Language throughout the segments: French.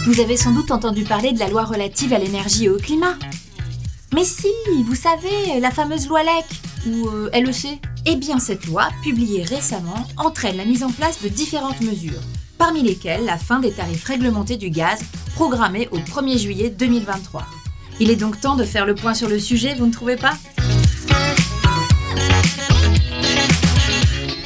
Vous avez sans doute entendu parler de la loi relative à l'énergie et au climat. Mais si, vous savez, la fameuse loi LEC, ou LEC. Eh bien, cette loi, publiée récemment, entraîne la mise en place de différentes mesures, parmi lesquelles la fin des tarifs réglementés du gaz, programmée au 1er juillet 2023. Il est donc temps de faire le point sur le sujet, vous ne trouvez pas ?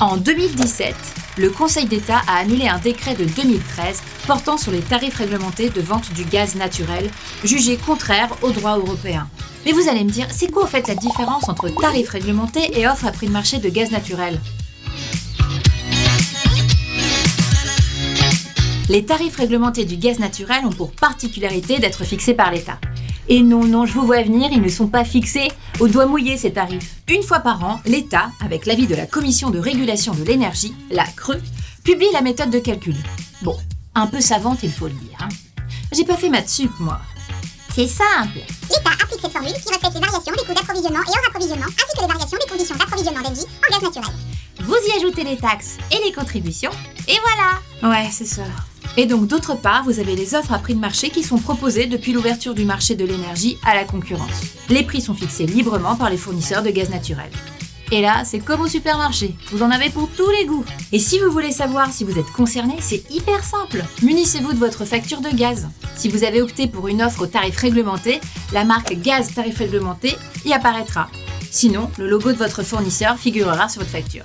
En 2017, le Conseil d'État a annulé un décret de 2013 portant sur les tarifs réglementés de vente du gaz naturel, jugé contraire au droit européen. Mais vous allez me dire, c'est quoi au fait la différence entre tarifs réglementés et offre à prix de marché de gaz naturel ? Les tarifs réglementés du gaz naturel ont pour particularité d'être fixés par l'État. Et non, je vous vois venir, ils ne sont pas fixés au doigt mouillé ces tarifs. Une fois par an, l'État, avec l'avis de la Commission de régulation de l'énergie, la CRE, publie la méthode de calcul. Bon, un peu savante il faut le dire. J'ai pas fait maths sup, moi. C'est simple. L'État applique cette formule qui reflète les variations des coûts d'approvisionnement et hors approvisionnement, ainsi que les variations des conditions d'approvisionnement d'Engie en gaz naturel. Vous y ajoutez les taxes et les contributions, et voilà. Ouais, c'est ça. Et donc d'autre part, vous avez les offres à prix de marché qui sont proposées depuis l'ouverture du marché de l'énergie à la concurrence. Les prix sont fixés librement par les fournisseurs de gaz naturel. Et là, c'est comme au supermarché, vous en avez pour tous les goûts. Et si vous voulez savoir si vous êtes concerné, c'est hyper simple. Munissez-vous de votre facture de gaz. Si vous avez opté pour une offre au tarif réglementé, la marque Gaz Tarif Réglementé y apparaîtra. Sinon, le logo de votre fournisseur figurera sur votre facture.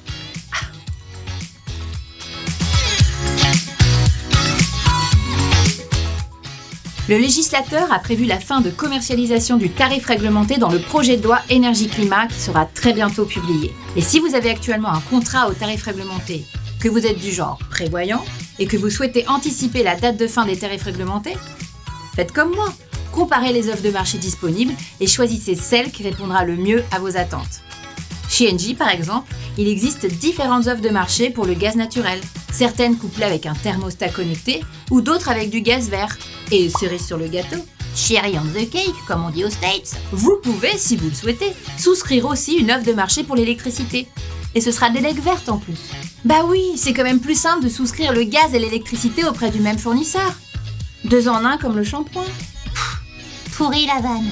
Le législateur a prévu la fin de commercialisation du tarif réglementé dans le projet de loi Énergie-Climat qui sera très bientôt publié. Et si vous avez actuellement un contrat au tarif réglementé, que vous êtes du genre prévoyant et que vous souhaitez anticiper la date de fin des tarifs réglementés, faites comme moi. Comparez les offres de marché disponibles et choisissez celle qui répondra le mieux à vos attentes. Chez Engie, par exemple, il existe différentes offres de marché pour le gaz naturel. Certaines couplées avec un thermostat connecté ou d'autres avec du gaz vert. Et cerise sur le gâteau, cherry on the cake, comme on dit aux States, vous pouvez, si vous le souhaitez, souscrire aussi une offre de marché pour l'électricité. Et ce sera des legs vertes en plus. Bah oui, c'est quand même plus simple de souscrire le gaz et l'électricité auprès du même fournisseur. 2 en 1 comme le shampoing. Pourri la vanne.